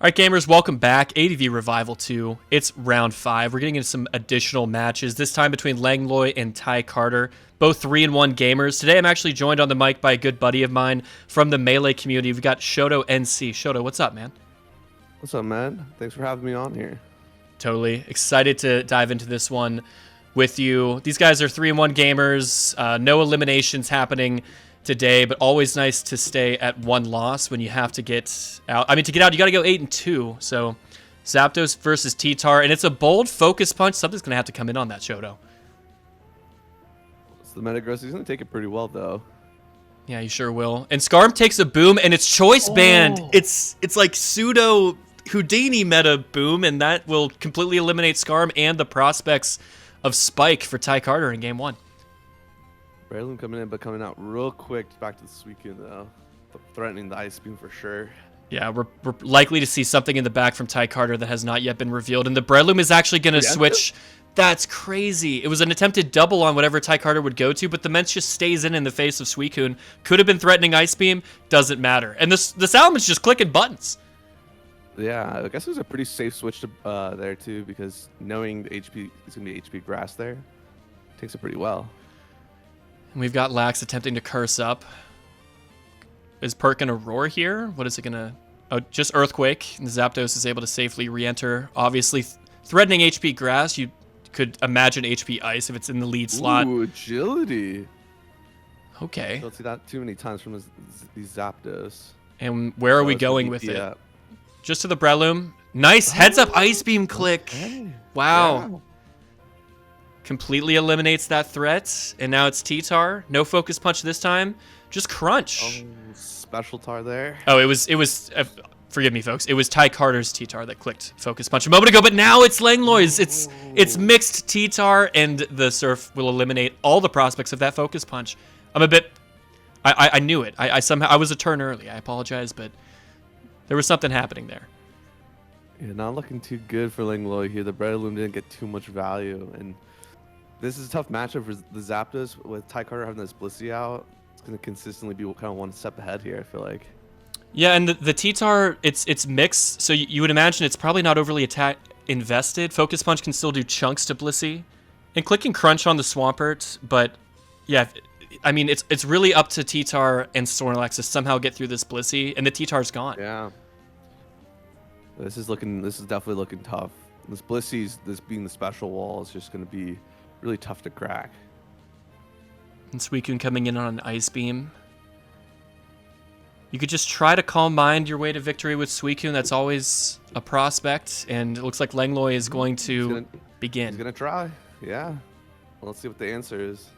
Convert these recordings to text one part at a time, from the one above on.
All right, gamers, welcome back. ADV Revival 2. It's round 5. We're getting into some additional matches, this time between Langloy and Ty Carter, both 3-1 gamers. Today I'm actually joined on the mic by a good buddy of mine from the Melee community. We've got Shoto NC. Shoto, what's up, man? What's up, man? Thanks for having me on here. Totally. Excited to dive into this one with you. These guys are 3-1 gamers. No eliminations happening today, but always nice to stay at one loss when you have to get out. I mean, to get out, you got to go 8-2. So Zapdos versus T-Tar, and it's a bold focus punch. Something's going to have to come in on that, Shoto. It's the Metagross. He's going to take it pretty well, though. Yeah, he sure will. And Skarm takes a boom, and it's choice banned. It's like pseudo Houdini meta boom, and that will completely eliminate Skarm and the prospects of Spike for Ty Carter in game 1. Breloom coming in, but coming out real quick back to the Suicune, though. Threatening the Ice Beam for sure. Yeah, we're likely to see something in the back from Ty Carter that has not yet been revealed. And the Breloom is actually going to switch. That's crazy. It was an attempted double on whatever Ty Carter would go to, but the Mence just stays in the face of Suicune. Could have been threatening Ice Beam. Doesn't matter. And the Salaman's just clicking buttons. Yeah, I guess it was a pretty safe switch to there, too, because knowing the HP is going to be HP Grass there takes it pretty well. And we've got Lax attempting to curse up. Is Perk going to roar here? What is it going to... Oh, just Earthquake. And Zapdos is able to safely re-enter. Obviously, threatening HP Grass, you could imagine HP Ice if it's in the lead slot. Ooh, Agility. Okay. Don't see that too many times from these Zapdos. And where are we going with it? Just to the Breloom. Nice heads-up Ice Beam click. Okay. Wow. Yeah. Completely eliminates that threat. And now it's T-Tar. No Focus Punch this time. Just Crunch. Oh, special Tar there. Oh, it was forgive me, folks. It was Ty Carter's T-Tar that clicked Focus Punch a moment ago, but now it's Langloy's. It's mixed T-Tar, and the Surf will eliminate all the prospects of that Focus Punch. I'm a bit... I knew it. I was a turn early. I apologize, but there was something happening there. Yeah, not looking too good for Langloy here. The Breloom didn't get too much value, and this is a tough matchup for the Zapdos with Ty Carter having this Blissey out. It's going to consistently be kind of one step ahead here, I feel like. Yeah, and the T-Tar, it's mixed, so you would imagine it's probably not overly invested. Focus Punch can still do chunks to Blissey, and clicking Crunch on the Swampert, but yeah, I mean, it's really up to T-Tar and Snorlax to somehow get through this Blissey, and the T-Tar's gone. Yeah. This is definitely looking tough. This this being the special wall is just going to be really tough to crack. And Suicune coming in on an Ice Beam. You could just try to calm mind your way to victory with Suicune. That's always a prospect, and it looks like Langloy is going to begin. He's going to try, yeah. Well, let's see what the answer is.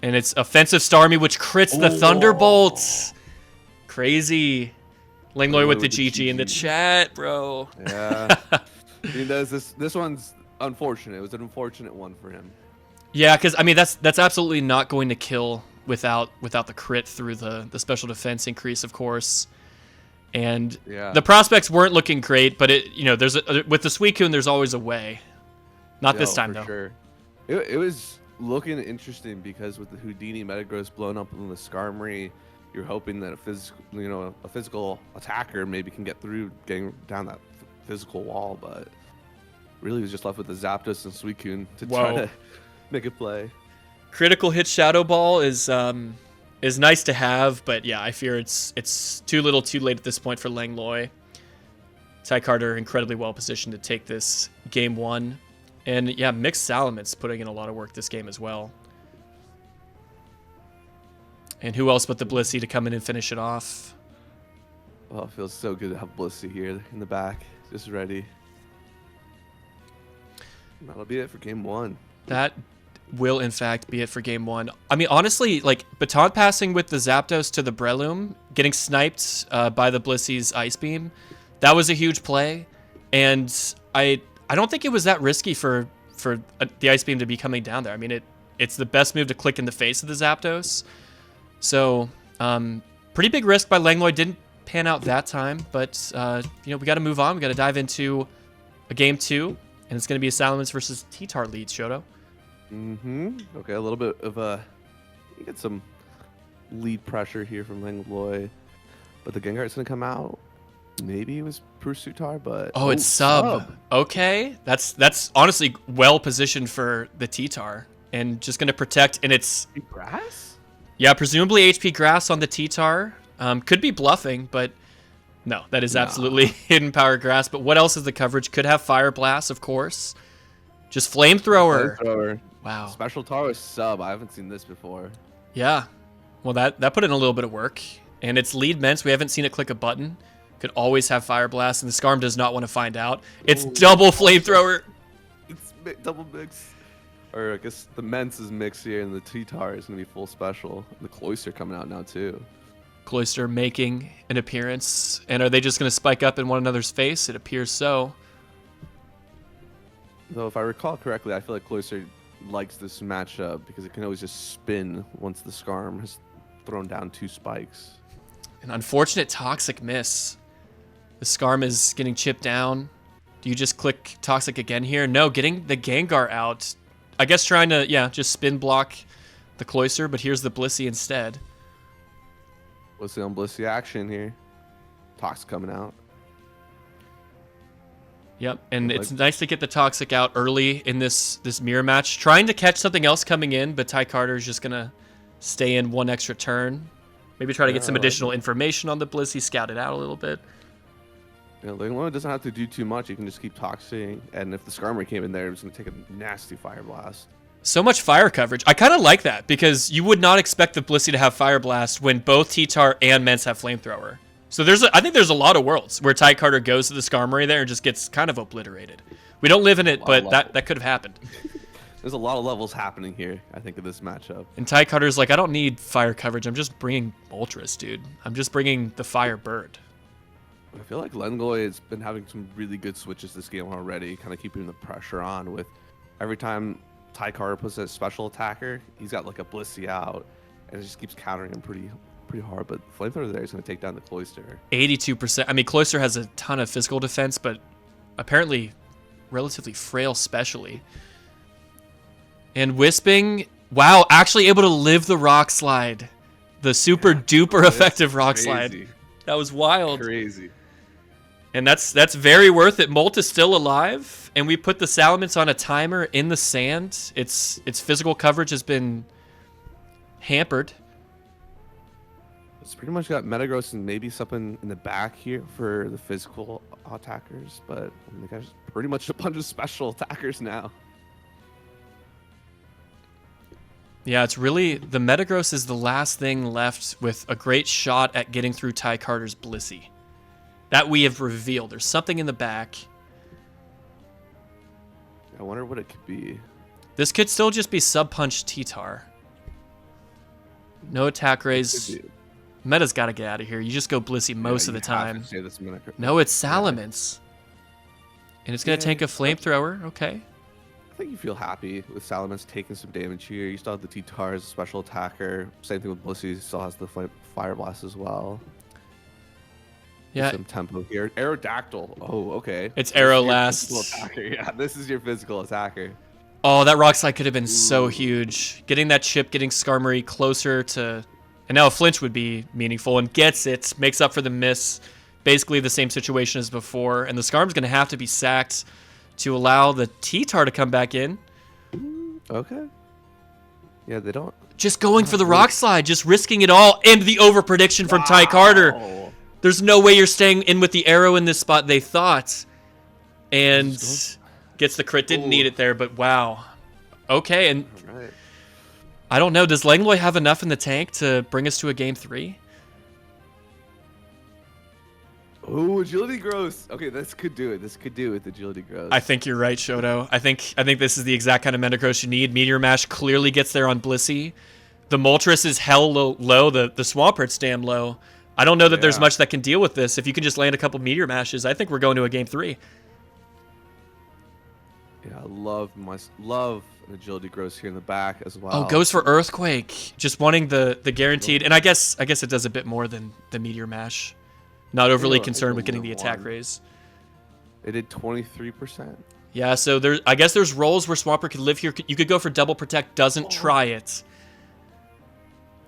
And it's Offensive Starmie, which crits the Thunderbolts. Crazy. Langloy with the GG in the chat, bro. Yeah. He does this one's unfortunate. It was an unfortunate one for him. Yeah, because I mean that's absolutely not going to kill without the crit through the special defense increase, of course. And the prospects weren't looking great, but there's with the Suicune there's always a way. Not this time though. Sure. It was looking interesting because with the Houdini Metagross blown up in the Skarmory, you're hoping that a physical attacker maybe can get through getting down that physical wall, but really was just left with the Zapdos and Suicune to try to make a play. Critical hit Shadow Ball is nice to have, but yeah, I fear it's too little too late at this point for Langloy. Ty Carter incredibly well positioned to take this game 1. And yeah, Mixed Salamence putting in a lot of work this game as well. And who else but the Blissey to come in and finish it off? Oh, it feels so good to have Blissey here in the back, just ready. That'll be it for game 1. That will, in fact, be it for game 1. I mean, honestly, like, baton passing with the Zapdos to the Breloom, getting sniped by the Blissey's Ice Beam, that was a huge play. And I don't think it was that risky for the Ice Beam to be coming down there. I mean, it's the best move to click in the face of the Zapdos. So, pretty big risk by Langloy. Didn't pan out that time, but, we got to move on. We got to dive into a game 2, and it's going to be a Salamence versus T-Tar lead, Shoto. Okay, a little bit of you get some lead pressure here from Langloy, but the Gengar's going to come out. Maybe it was Pursuitar, but Oh, it's sub. Okay, that's honestly well positioned for the T-Tar, and just gonna protect. And it's Grass. yeah, presumably HP Grass on the T-Tar. Could be bluffing, but no, that is absolutely hidden power Grass. But what else is the coverage? Could have Fire Blast, of course. Just Flamethrower. Flamethrower. Wow. Special Tar is sub. I haven't seen this before. Yeah. Well, that put in a little bit of work, and it's lead Mence. We haven't seen it click a button. Could always have Fire Blast, and the Skarm does not want to find out. It's double Flamethrower. It's double mix. Or I guess the Mence is mixed here, and the T-Tar is going to be full special. And the Cloyster coming out now, too. Cloyster making an appearance. And are they just going to spike up in one another's face? It appears so. Though, if I recall correctly, I feel like Cloyster likes this matchup because it can always just spin once the Skarm has thrown down 2 spikes. An unfortunate Toxic miss. The Skarm is getting chipped down. Do you just click Toxic again here? No, getting the Gengar out. I guess trying to, yeah, just spin block the Cloyster, but here's the Blissey instead. Blissey on Blissey action here. Toxic coming out. Yep, and it's nice to get the Toxic out early in this mirror match. Trying to catch something else coming in, but Ty Carter's just going to stay in one extra turn. Maybe try to get some additional information on the Blissey, scout it out a little bit. Yeah, Langlo doesn't have to do too much. You can just keep toxing, and if the Skarmory came in there, it's going to take a nasty Fire Blast. So much fire coverage. I kind of like that, because you would not expect the Blissey to have Fire Blast when both T-Tar and Mence have Flamethrower. So I think there's a lot of worlds where Ty Carter goes to the Skarmory there and just gets kind of obliterated. We don't live in it, but that could have happened. There's a lot of levels happening here, I think, in this matchup. And Ty Carter's like, I don't need fire coverage. I'm just bringing Moltres, dude. I'm just bringing the Fire Bird. I feel like Lengoy has been having some really good switches this game already, kind of keeping the pressure on with every time Ty Carter puts a special attacker, he's got like a Blissey out, and it just keeps countering him pretty hard. But Flamethrower there is going to take down the Cloyster. 82%. I mean, Cloyster has a ton of physical defense, but apparently relatively frail specially. And Wisping, wow, actually able to live the Rock Slide. The super duper effective Rock Slide. That was wild. Crazy. And that's very worth it. Molt is still alive, and we put the Salamence on a timer in the sand. Its physical coverage has been hampered. It's pretty much got Metagross and maybe something in the back here for the physical attackers, but they got pretty much a bunch of special attackers now. Yeah, it's really, the Metagross is the last thing left with a great shot at getting through Ty Carter's Blissey. That we have revealed. There's something in the back. I wonder what it could be. This could still just be Sub-Punch T-Tar. No attack raise. Meta's got to get out of here. You just go Blissey most of the time. No, it's Salamence. And it's going to tank a Flamethrower. Okay. I think you feel happy with Salamence taking some damage here. You still have the T-Tar as a special attacker. Same thing with Blissey. Still has the Fire Blast as well. Yeah. Some tempo here. Aerodactyl. Oh, okay. It's Aero last. Yeah, this is your physical attacker. Oh, that Rock Slide could have been so huge. Getting that chip, getting Skarmory closer to... And now a flinch would be meaningful, and gets it. Makes up for the miss. Basically the same situation as before. And the Skarm's going to have to be sacked to allow the T-Tar to come back in. Okay. Yeah, they don't... Just going for the Rock Slide. Just risking it all. And the over-prediction from Ty Carter. There's no way you're staying in with the arrow in this spot, they thought. And gets the crit. Didn't need it there, but wow. Okay, and I don't know. Does Langloy have enough in the tank to bring us to a game 3? Oh, Agility Gross. Okay, this could do it. This could do it with Agility Gross. I think you're right, Shoto. I think this is the exact kind of Metagross you need. Meteor Mash clearly gets there on Blissey. The Moltres is hell low. The Swampert's damn low. I don't know that there's much that can deal with this. If you can just land a couple Meteor Mashes, I think we're going to a game 3. Yeah, I love an Agility Gross here in the back as well. Oh, goes for Earthquake. Just wanting the guaranteed. And I guess it does a bit more than the Meteor Mash. Not overly concerned with getting the attack raise. It did 23%. Yeah, so I guess there's roles where Swampert could live here. You could go for double protect, doesn't try it.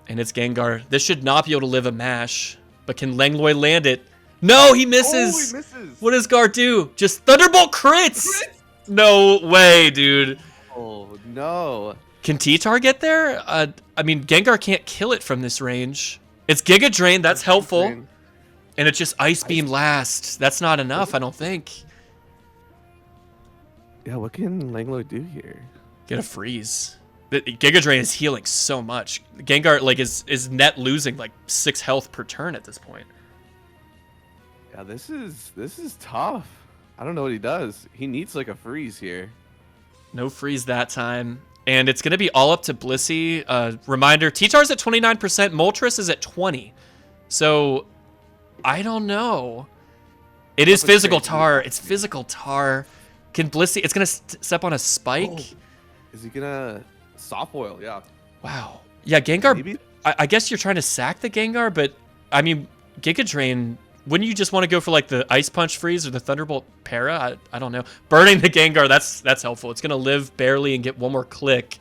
And it's Gengar. This should not be able to live a mash. But can Langloy land it? No, he misses. Oh, he misses. What does Gar do? Just Thunderbolt crits. No way, dude. Oh, no. Can T-Tar get there? I mean, Gengar can't kill it from this range. It's Giga Drain. That's helpful. And it's just Ice Beam last. That's not enough, I don't think. Yeah, what can Langlois do here? Get a freeze. The Giga Drain is healing so much. Gengar like is net losing like 6 health per turn at this point. Yeah, this is tough. I don't know what he does. He needs like a freeze here. No freeze that time. And it's going to be all up to Blissey. Reminder, T-Tar's at 29%, Moltres is at 20. So, I don't know. It is physical tar. It's physical tar. Can Blissey... It's going to step on a spike. Oh. Is he going to... Soft Boil, yeah. Wow. Yeah, Gengar... Maybe? I guess you're trying to sack the Gengar, but, I mean, Giga Drain... Wouldn't you just want to go for like the Ice Punch freeze or the Thunderbolt para? I don't know. Burning the Gengar, that's helpful. It's going to live barely and get one more click.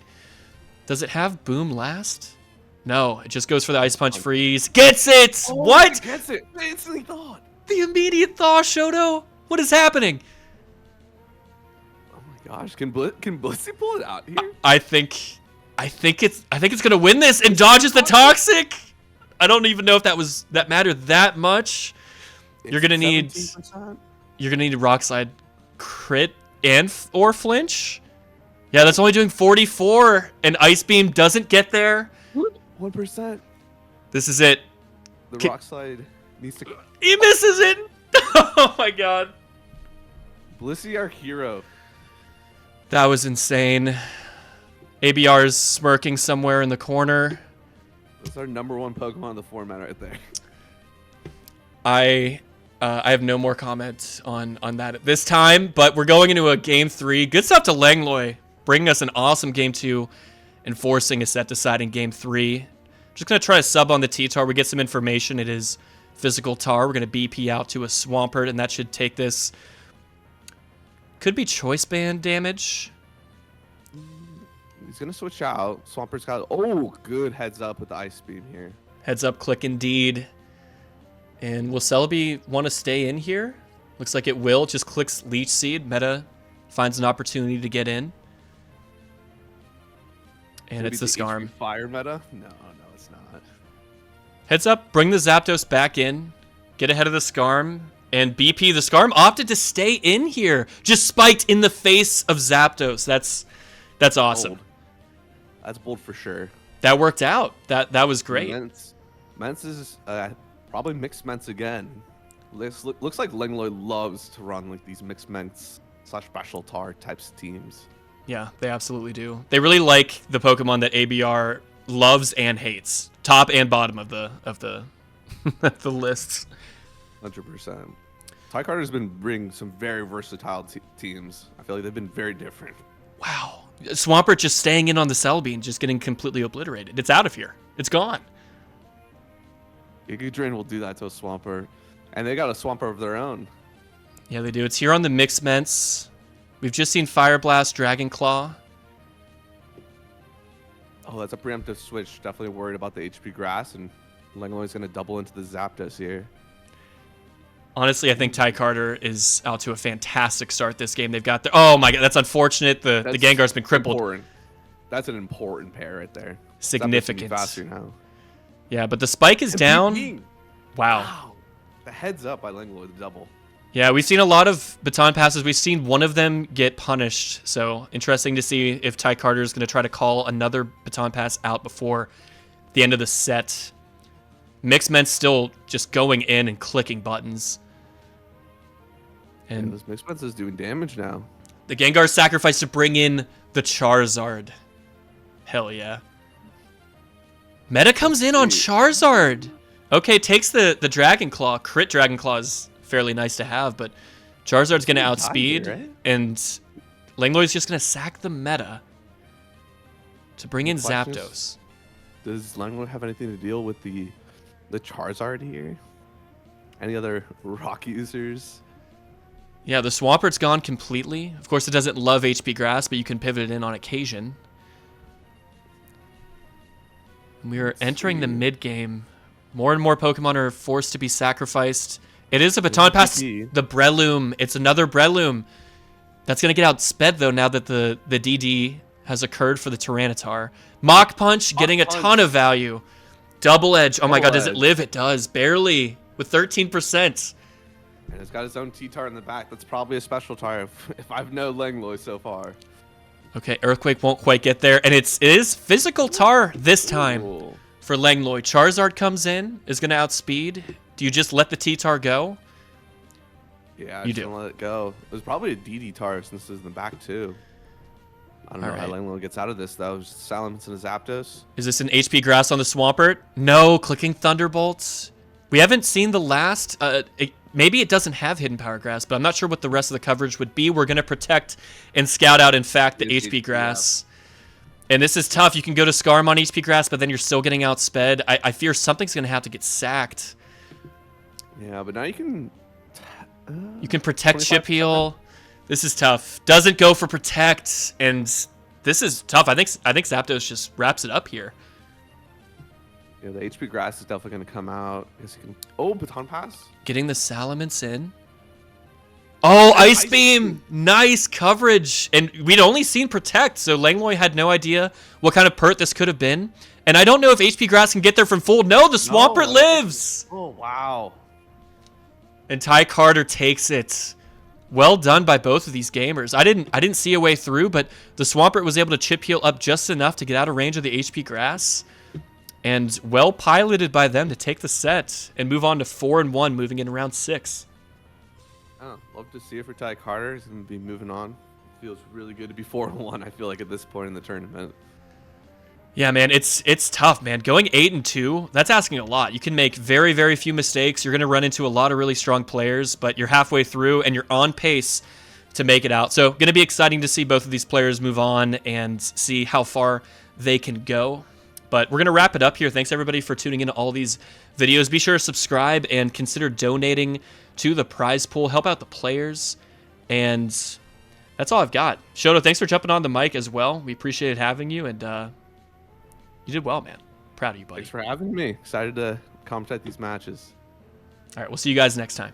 Does it have Boom last? No, it just goes for the Ice Punch freeze. Gets it! Oh, What? Gets it! They instantly thawed! The immediate thaw, Shoto? What is happening? Oh my gosh, can Blissey pull it out here? I think it's going to win this and dodges the Toxic. I don't even know if that mattered that much. You're gonna need Rock Slide crit and or flinch. Yeah, that's only doing 44, and Ice Beam doesn't get there. 1%. This is it. The Rock Slide needs to. He misses it. Oh my god. Blissey, our hero. That was insane. ABR's smirking somewhere in the corner. That's our #1 Pokemon in the format right there. I have no more comment on that at this time, but we're going into a game 3. Good stuff to Langlois, bringing us an awesome game 2 and forcing a set deciding game 3. Just going to try to sub on the T-Tar. We get some information. It is physical tar. We're going to BP out to a Swampert, and that should take this. Could be Choice Band damage. He's going to switch out. Swampert's got... Oh, good heads up with the Ice Beam here. Heads up click indeed. And will Celebi want to stay in here? Looks like it will. Just clicks Leech Seed. Meta finds an opportunity to get in. And Maybe it's the Skarm. HP Fire meta? No, it's not. Heads up. Bring the Zapdos back in. Get ahead of the Skarm. And BP, the Skarm opted to stay in here. Just spiked in the face of Zapdos. That's awesome. Bold. That's bold for sure. That worked out. That was great. Mence is... probably mixed Ments again. Looks like Langlois loves to run like these mixed Ments / special tar types of teams. Yeah, they absolutely do. They really like the Pokemon that ABR loves and hates, top and bottom of the the lists. 100%. Ty Carter's been bringing some very versatile teams. I feel like they've been very different. Wow, Swampert just staying in on the Celebi and just getting completely obliterated. It's out of here. It's gone. Giga Drain will do that to a Swampert. And they got a Swampert of their own. Yeah, they do. It's here on the Mixed Ments. We've just seen Fire Blast, Dragon Claw. Oh, that's a preemptive switch. Definitely worried about the HP Grass, and Langlois going to double into the Zapdos here. Honestly, I think Ty Carter is out to a fantastic start this game. They've got the... Oh my god, that's unfortunate. The Gengar's been crippled. Important. That's an important pair right there. Significant. Faster now. Yeah, but the spike is down. Wow. The heads up by Langlois, the double. Yeah, we've seen a lot of baton passes. We've seen one of them get punished. So interesting to see if Ty Carter is going to try to call another baton pass out before the end of the set. Mixment's still just going in and clicking buttons. And this Mixment is doing damage now. The Gengar sacrificed to bring in the Charizard. Hell yeah. Meta comes in on Charizard. Okay, takes the Dragon Claw. Crit Dragon Claw is fairly nice to have, but Charizard's going to outspeed, right? And Langlois just going to sack the meta to bring in Zapdos. Does Langlois have anything to deal with the Charizard here? Any other rock users? Yeah, the Swampert's gone completely. Of course, it doesn't love HP Grass, but you can pivot it in on occasion. We are entering the mid-game. More and more Pokemon are forced to be sacrificed. It is a baton pass. DP. The Breloom. It's another Breloom. That's going to get outsped, though, now that the DD has occurred for the Tyranitar. Mach Punch getting a ton of value. Double Edge. Oh my god, does it live? It does. Barely. With 13%. And it's got its own T-Tar in the back. That's probably a special tar if I've known Langlois so far. Okay, Earthquake won't quite get there. And it is physical tar this time for Langlois. Charizard comes in, is going to outspeed. Do you just let the T-Tar go? Yeah, you just gonna let it go. It was probably a DD tar since this is in the back too. I don't know how Langlois gets out of this though. Just Salamence and a Zapdos. Is this an HP Grass on the Swampert? No, clicking Thunderbolts. We haven't seen the last. Maybe it doesn't have Hidden Power Grass, but I'm not sure what the rest of the coverage would be. We're gonna protect and scout out, in fact, the HP Grass. Yeah. And this is tough. You can go to Scarm on HP Grass, but then you're still getting outsped. I fear something's gonna have to get sacked. Yeah, but now you can. You can protect Chip Heal. This is tough. Doesn't go for protect, and this is tough. I think Zapdos just wraps it up here. Yeah, the HP Grass is definitely going to come out. I guess you can. Oh, Baton Pass. Getting the Salamence in. Oh, Ice Beam! Nice coverage. And we'd only seen protect, so Langlois had no idea what kind of pert this could have been. And I don't know if HP Grass can get there from full. No, the Swampert lives. Oh wow. And Ty Carter takes it. Well done by both of these gamers. I didn't see a way through, but the Swampert was able to chip heal up just enough to get out of range of the HP Grass. And well piloted by them to take the set and move on to 4-1, moving in round 6. Oh, love to see it for Ty Carter. He's going to be moving on. Feels really good to be 4-1, I feel like, at this point in the tournament. Yeah, man, it's tough, man. Going 8-2, that's asking a lot. You can make very, very few mistakes. You're going to run into a lot of really strong players, but you're halfway through and you're on pace to make it out. So going to be exciting to see both of these players move on and see how far they can go. But we're going to wrap it up here. Thanks, everybody, for tuning into all these videos. Be sure to subscribe and consider donating to the prize pool. Help out the players. And that's all I've got. Shoto, thanks for jumping on the mic as well. We appreciated having you, and you did well, man. Proud of you, buddy. Thanks for having me. Excited to commentate these matches. All right, we'll see you guys next time.